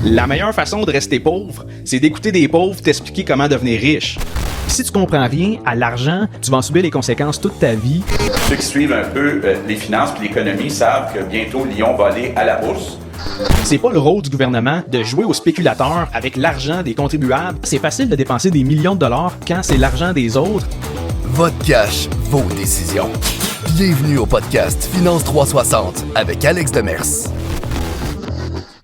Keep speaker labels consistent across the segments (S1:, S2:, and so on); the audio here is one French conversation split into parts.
S1: La meilleure façon de rester pauvre, c'est d'écouter des pauvres t'expliquer comment devenir riche. Si tu comprends rien à l'argent, tu vas en subir les conséquences toute ta vie.
S2: Ceux qui suivent un peu les finances et l'économie savent que bientôt Lyon va aller à la bourse.
S1: C'est pas le rôle du gouvernement de jouer aux spéculateurs avec l'argent des contribuables. C'est facile de dépenser des millions de dollars quand c'est l'argent des autres.
S3: Votre cash, vos décisions. Bienvenue au podcast Finance 360 avec Alex Demers.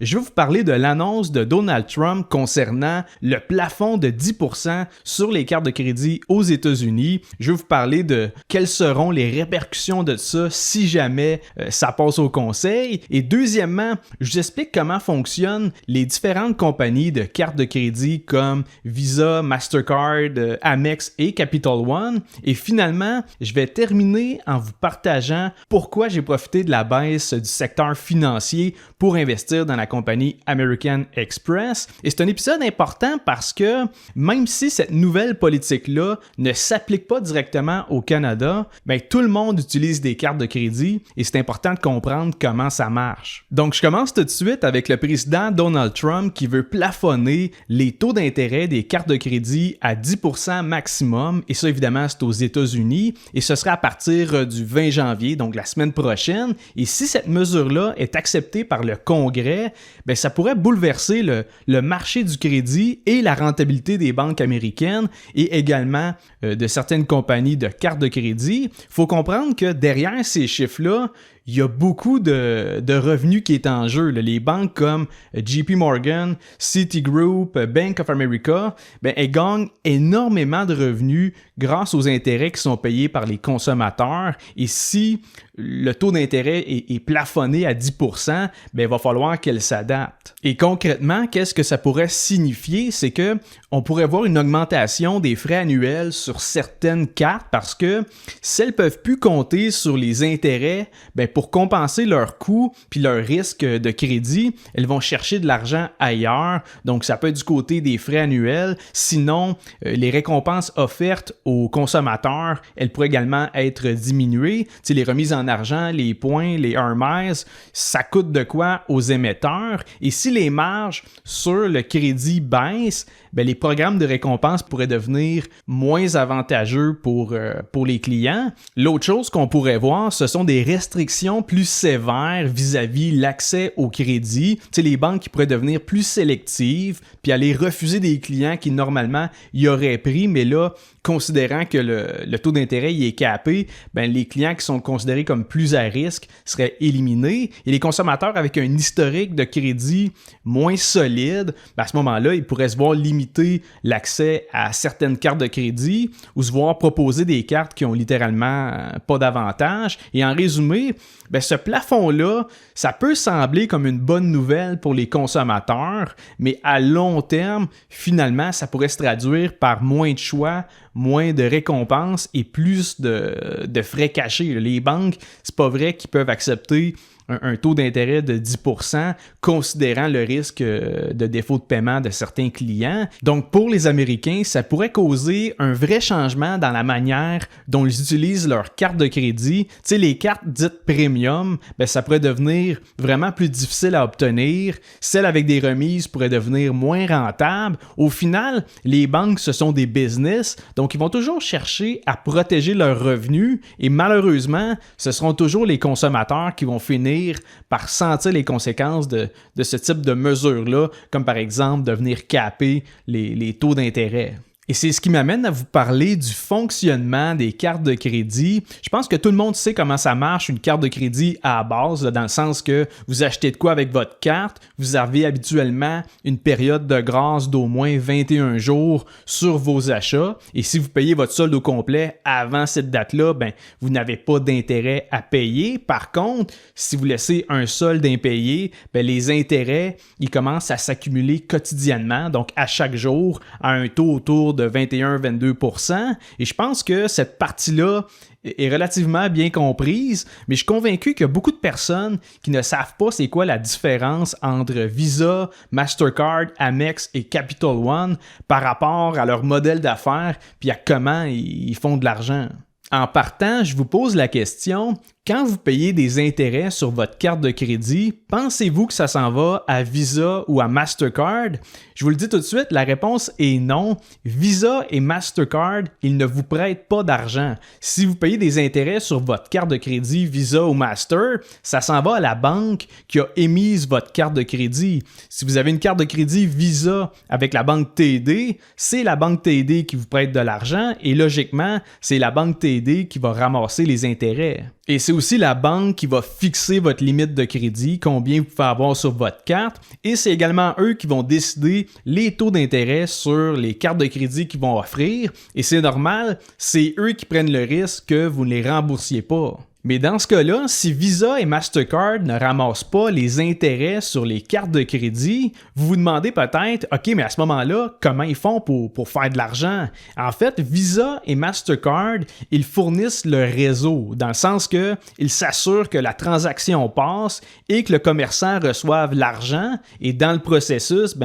S1: Je vais vous parler de l'annonce de Donald Trump concernant le plafond de 10% sur les cartes de crédit aux États-Unis. Je vais vous parler de quelles seront les répercussions de ça si jamais ça passe au conseil. Et deuxièmement, je vous explique comment fonctionnent les différentes compagnies de cartes de crédit comme Visa, Mastercard, Amex et Capital One. Et finalement, je vais terminer en vous partageant pourquoi j'ai profité de la baisse du secteur financier pour investir dans la compagnie American Express. Et c'est un épisode important parce que même si cette nouvelle politique-là ne s'applique pas directement au Canada, ben, tout le monde utilise des cartes de crédit et c'est important de comprendre comment ça marche. Donc, je commence tout de suite avec le président Donald Trump qui veut plafonner les taux d'intérêt des cartes de crédit à 10% maximum. Et ça, évidemment, c'est aux États-Unis et ce sera à partir du 20 janvier, donc la semaine prochaine. Et si cette mesure-là est acceptée par le Congrès, ben ça pourrait bouleverser le marché du crédit et la rentabilité des banques américaines et également de certaines compagnies de cartes de crédit. Il faut comprendre que derrière ces chiffres-là, il y a beaucoup de revenus qui est en jeu. Les banques comme JP Morgan, Citigroup, Bank of America, ben, elles gagnent énormément de revenus grâce aux intérêts qui sont payés par les consommateurs. Et si le taux d'intérêt est plafonné à 10%, ben, il va falloir qu'elles s'adaptent. Et concrètement, qu'est-ce que ça pourrait signifier? C'est que on pourrait voir une augmentation des frais annuels sur certaines cartes parce que si elles ne peuvent plus compter sur les intérêts, ben, pour compenser leurs coûts puis leur risque de crédit, elles vont chercher de l'argent ailleurs. Donc, ça peut être du côté des frais annuels. Sinon, les récompenses offertes aux consommateurs, elles pourraient également être diminuées. Tu sais, les remises en argent, les points, les earn miles, ça coûte de quoi aux émetteurs. Et si les marges sur le crédit baissent, ben, les programmes de récompense pourraient devenir moins avantageux pour les clients. L'autre chose qu'on pourrait voir, ce sont des restrictions plus sévères vis-à-vis l'accès au crédit. Tu sais, les banques qui pourraient devenir plus sélectives puis aller refuser des clients qui normalement y auraient pris, mais là, considérant que le taux d'intérêt y est capé, ben, les clients qui sont considérés comme plus à risque seraient éliminés. Et les consommateurs avec un historique de crédit moins solide, ben, à ce moment-là, ils pourraient se voir limiter l'accès à certaines cartes de crédit ou se voir proposer des cartes qui ont littéralement pas d'avantage. Et en résumé, ben, ce plafond-là, ça peut sembler comme une bonne nouvelle pour les consommateurs, mais à long terme, finalement, ça pourrait se traduire par moins de choix, moins de récompenses et plus de frais cachés. Les banques, c'est pas vrai qu'ils peuvent accepter un taux d'intérêt de 10%, considérant le risque de défaut de paiement de certains clients. Donc, pour les Américains, ça pourrait causer un vrai changement dans la manière dont ils utilisent leurs cartes de crédit. Tu sais, les cartes dites premium, ben, ça pourrait devenir vraiment plus difficile à obtenir. Celles avec des remises pourraient devenir moins rentables. Au final, les banques, ce sont des business, donc ils vont toujours chercher à protéger leurs revenus et malheureusement, ce seront toujours les consommateurs qui vont finir par sentir les conséquences de ce type de mesures-là, comme par exemple de venir caper les taux d'intérêt. Et c'est ce qui m'amène à vous parler du fonctionnement des cartes de crédit. Je pense que tout le monde sait comment ça marche, une carte de crédit à la base, là, dans le sens que vous achetez de quoi avec votre carte, vous avez habituellement une période de grâce d'au moins 21 jours sur vos achats. Et si vous payez votre solde au complet avant cette date-là, ben, vous n'avez pas d'intérêt à payer. Par contre, si vous laissez un solde impayé, ben, les intérêts, ils commencent à s'accumuler quotidiennement, donc à chaque jour, à un taux autour de 21-22%. Et je pense que cette partie-là est relativement bien comprise, mais je suis convaincu qu'il y a beaucoup de personnes qui ne savent pas c'est quoi la différence entre Visa, Mastercard, Amex et Capital One par rapport à leur modèle d'affaires puis à comment ils font de l'argent. En partant, je vous pose la question, quand vous payez des intérêts sur votre carte de crédit, pensez-vous que ça s'en va à Visa ou à Mastercard? Je vous le dis tout de suite, la réponse est non. Visa et Mastercard, ils ne vous prêtent pas d'argent. Si vous payez des intérêts sur votre carte de crédit Visa ou Master, ça s'en va à la banque qui a émise votre carte de crédit. Si vous avez une carte de crédit Visa avec la banque TD, c'est la banque TD qui vous prête de l'argent et logiquement, c'est la banque TD qui va ramasser les intérêts. Et c'est aussi la banque qui va fixer votre limite de crédit, combien vous pouvez avoir sur votre carte, et c'est également eux qui vont décider les taux d'intérêt sur les cartes de crédit qu'ils vont offrir, et c'est normal, c'est eux qui prennent le risque que vous ne les remboursiez pas. Mais dans ce cas-là, si Visa et Mastercard ne ramassent pas les intérêts sur les cartes de crédit, vous vous demandez peut-être, OK, mais à ce moment-là, comment ils font pour faire de l'argent? En fait, Visa et Mastercard, ils fournissent le réseau, dans le sens que ils s'assurent que la transaction passe et que le commerçant reçoive l'argent, et dans le processus,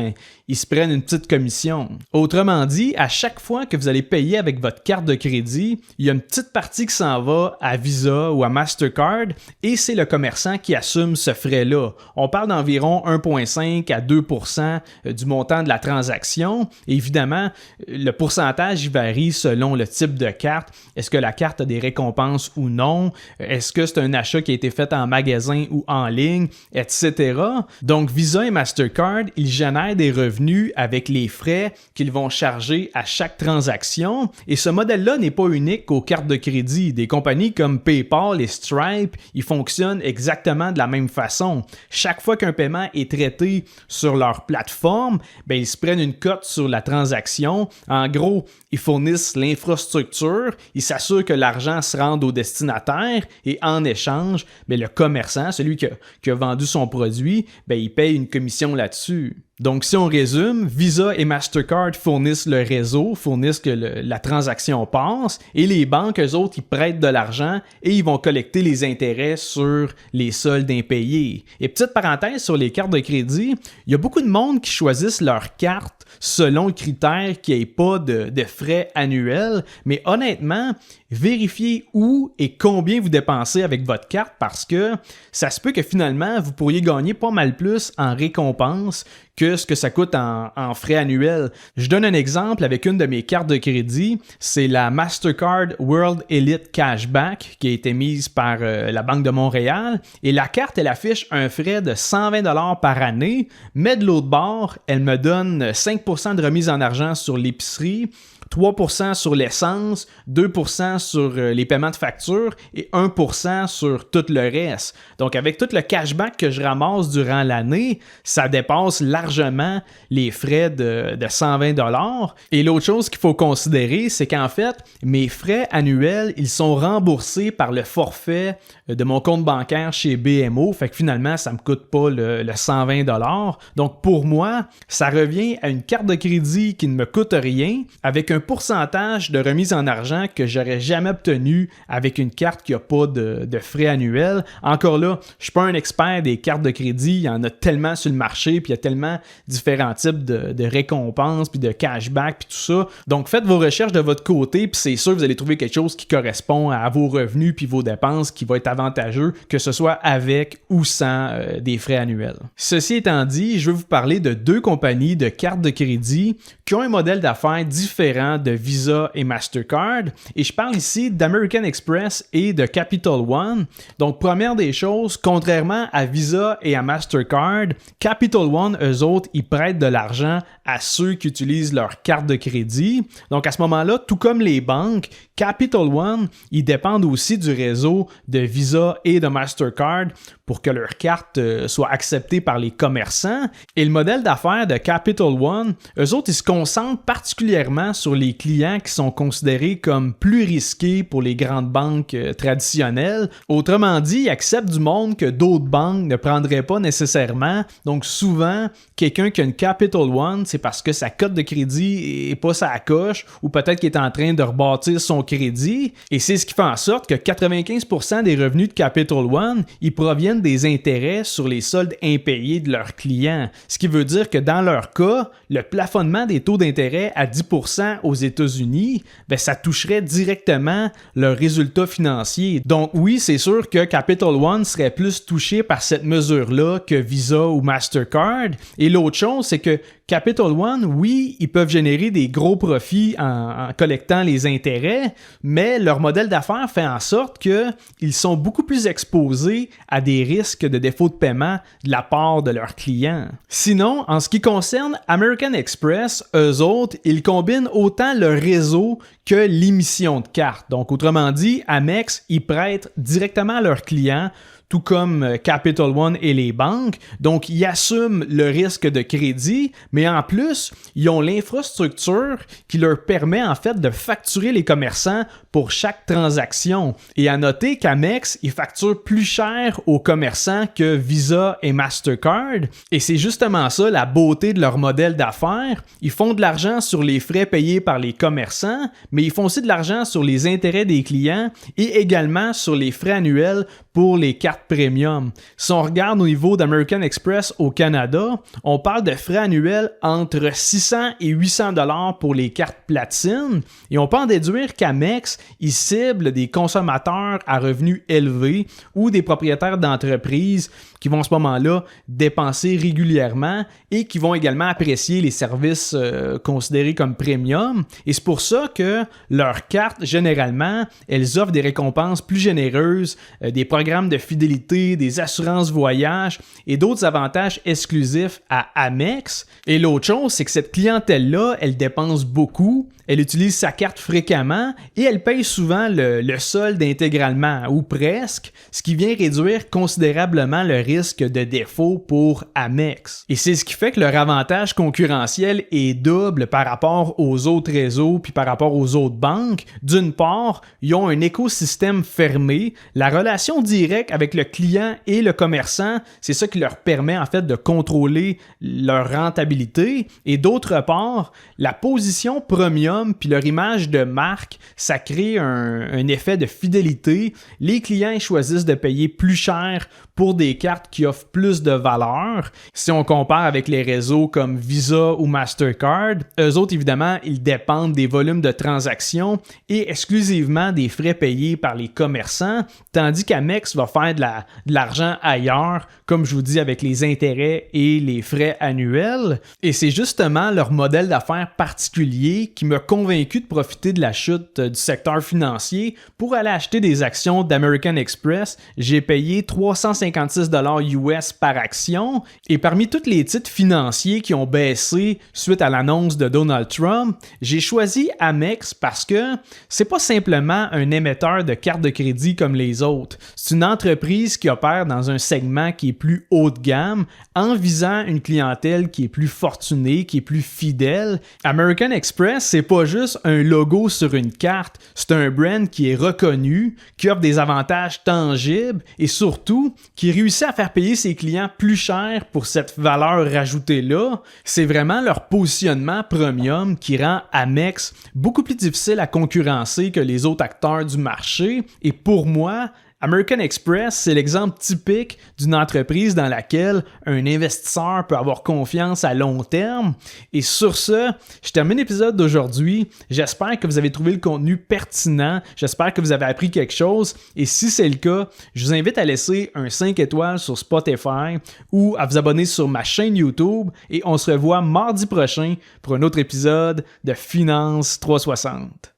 S1: ils se prennent une petite commission. Autrement dit, à chaque fois que vous allez payer avec votre carte de crédit, il y a une petite partie qui s'en va à Visa ou à Mastercard et c'est le commerçant qui assume ce frais-là. On parle d'environ 1,5 à 2% du montant de la transaction. Et évidemment, le pourcentage il varie selon le type de carte. Est-ce que la carte a des récompenses ou non? Est-ce que c'est un achat qui a été fait en magasin ou en ligne, etc. Donc, Visa et Mastercard, ils génèrent des revenus avec les frais qu'ils vont charger à chaque transaction. Et ce modèle-là n'est pas unique aux cartes de crédit. Des compagnies comme PayPal et Stripe, ils fonctionnent exactement de la même façon. Chaque fois qu'un paiement est traité sur leur plateforme, ils se prennent une cote sur la transaction. En gros, ils fournissent l'infrastructure, ils s'assurent que l'argent se rende au destinataire et en échange, le commerçant, celui qui a vendu son produit, il paye une commission là-dessus. Donc, si on résume, Visa et Mastercard fournissent le réseau, fournissent que la transaction passe, et les banques, eux autres, ils prêtent de l'argent et ils vont collecter les intérêts sur les soldes impayés. Et petite parenthèse sur les cartes de crédit, il y a beaucoup de monde qui choisissent leur carte selon le critère qu'il n'y ait pas de frais annuels, mais honnêtement, vérifiez où et combien vous dépensez avec votre carte parce que ça se peut que finalement, vous pourriez gagner pas mal plus en récompense que ce que ça coûte en frais annuels. Je donne un exemple avec une de mes cartes de crédit, c'est la Mastercard World Elite Cashback qui a été mise par la Banque de Montréal et la carte, elle affiche un frais de 120$ par année, mais de l'autre bord, elle me donne 5% de remise en argent sur l'épicerie, 3% sur l'essence, 2% sur les paiements de facture et 1% sur tout le reste. Donc, avec tout le cashback que je ramasse durant l'année, ça dépasse largement les frais de 120$. Et l'autre chose qu'il faut considérer, c'est qu'en fait, mes frais annuels, ils sont remboursés par le forfait de mon compte bancaire chez BMO. Fait que finalement, ça me coûte pas le 120$. Donc, pour moi, ça revient à une carte de crédit qui ne me coûte rien avec un pourcentage de remise en argent que j'aurais jamais obtenu avec une carte qui n'a pas de frais annuels. Encore là, je suis pas un expert des cartes de crédit, il y en a tellement sur le marché, puis il y a tellement différents types de récompenses, puis de cashback, puis tout ça. Donc faites vos recherches de votre côté, puis c'est sûr que vous allez trouver quelque chose qui correspond à vos revenus puis vos dépenses, qui va être avantageux, que ce soit avec ou sans des frais annuels. Ceci étant dit, je vais vous parler de deux compagnies de cartes de crédit qui ont un modèle d'affaires différent de Visa et Mastercard. Et je parle ici d'American Express et de Capital One. Donc, première des choses, contrairement à Visa et à Mastercard, Capital One, eux autres, ils prêtent de l'argent à ceux qui utilisent leur carte de crédit. Donc, à ce moment-là, tout comme les banques, Capital One, ils dépendent aussi du réseau de Visa et de Mastercard pour que leur carte soit acceptée par les commerçants. Et le modèle d'affaires de Capital One, eux autres, ils se concentrent particulièrement sur les clients qui sont considérés comme plus risqués pour les grandes banques traditionnelles. Autrement dit, ils acceptent du monde que d'autres banques ne prendraient pas nécessairement. Donc souvent, qui quelqu'un qui a une Capital One, c'est parce que sa cote de crédit est pas sa coche ou peut-être qu'il est en train de rebâtir son crédit. Et c'est ce qui fait en sorte que 95% des revenus de Capital One, ils proviennent des intérêts sur les soldes impayés de leurs clients. Ce qui veut dire que dans leur cas, le plafonnement des taux d'intérêt à 10% aux États-Unis, ça toucherait directement leurs résultats financiers. Donc oui, c'est sûr que Capital One serait plus touché par cette mesure-là que Visa ou Mastercard. Et l'autre chose, c'est que Capital One, oui, ils peuvent générer des gros profits en collectant les intérêts, mais leur modèle d'affaires fait en sorte qu'ils sont beaucoup plus exposés à des risques de défaut de paiement de la part de leurs clients. Sinon, en ce qui concerne American Express, eux autres, ils combinent autant le réseau que l'émission de cartes. Donc, autrement dit, Amex, ils prêtent directement à leurs clients, tout comme Capital One et les banques. Donc, ils assument le risque de crédit, mais en plus, ils ont l'infrastructure qui leur permet en fait de facturer les commerçants pour chaque transaction. Et à noter qu'Amex, ils facturent plus cher aux commerçants que Visa et Mastercard. Et c'est justement ça la beauté de leur modèle d'affaires. Ils font de l'argent sur les frais payés par les commerçants, mais ils font aussi de l'argent sur les intérêts des clients et également sur les frais annuels pour les cartes premium. Si on regarde au niveau d'American Express au Canada, on parle de frais annuels entre 600 et 800 $ pour les cartes platine. Et on peut en déduire qu'Amex, il cible des consommateurs à revenus élevés ou des propriétaires d'entreprises qui vont à ce moment-là dépenser régulièrement et qui vont également apprécier les services considérés comme premium. Et c'est pour ça que leurs cartes, généralement, elles offrent des récompenses plus généreuses, des programmes de fidélité, des assurances voyage et d'autres avantages exclusifs à Amex. Et l'autre chose, c'est que cette clientèle-là, elle dépense beaucoup, elle utilise sa carte fréquemment et elle paye souvent le solde intégralement ou presque, ce qui vient réduire considérablement le risque de défaut pour Amex. Et c'est ce qui fait que leur avantage concurrentiel est double par rapport aux autres réseaux puis par rapport aux autres banques. D'une part, ils ont un écosystème fermé, la relation directe avec le client et le commerçant, c'est ça qui leur permet en fait de contrôler leur rentabilité. Et d'autre part, la position premium puis leur image de marque, ça crée un effet de fidélité. Les clients choisissent de payer plus cher pour des cartes qui offrent plus de valeur. Si on compare avec les réseaux comme Visa ou Mastercard, eux autres, évidemment, ils dépendent des volumes de transactions et exclusivement des frais payés par les commerçants, tandis qu'Amex va faire de l'argent ailleurs, comme je vous dis, avec les intérêts et les frais annuels. Et c'est justement leur modèle d'affaires particulier qui m'a convaincu de profiter de la chute du secteur financier pour aller acheter des actions d'American Express. J'ai payé 356 $ US par action. Et parmi tous les titres financiers qui ont baissé suite à l'annonce de Donald Trump, j'ai choisi Amex parce que c'est pas simplement un émetteur de cartes de crédit comme les autres. C'est une entreprise qui opère dans un segment qui est plus haut de gamme en visant une clientèle qui est plus fortunée, qui est plus fidèle. American Express, c'est pas juste un logo sur une carte, c'est un brand qui est reconnu, qui offre des avantages tangibles et surtout qui réussit à faire payer ses clients plus cher pour cette valeur rajoutée-là. C'est vraiment leur positionnement premium qui rend Amex beaucoup plus difficile à concurrencer que les autres acteurs du marché. Et pour moi, American Express, c'est l'exemple typique d'une entreprise dans laquelle un investisseur peut avoir confiance à long terme. Et sur ce, je termine l'épisode d'aujourd'hui. J'espère que vous avez trouvé le contenu pertinent. J'espère que vous avez appris quelque chose. Et si c'est le cas, je vous invite à laisser un 5 étoiles sur Spotify ou à vous abonner sur ma chaîne YouTube. Et on se revoit mardi prochain pour un autre épisode de Finance 360.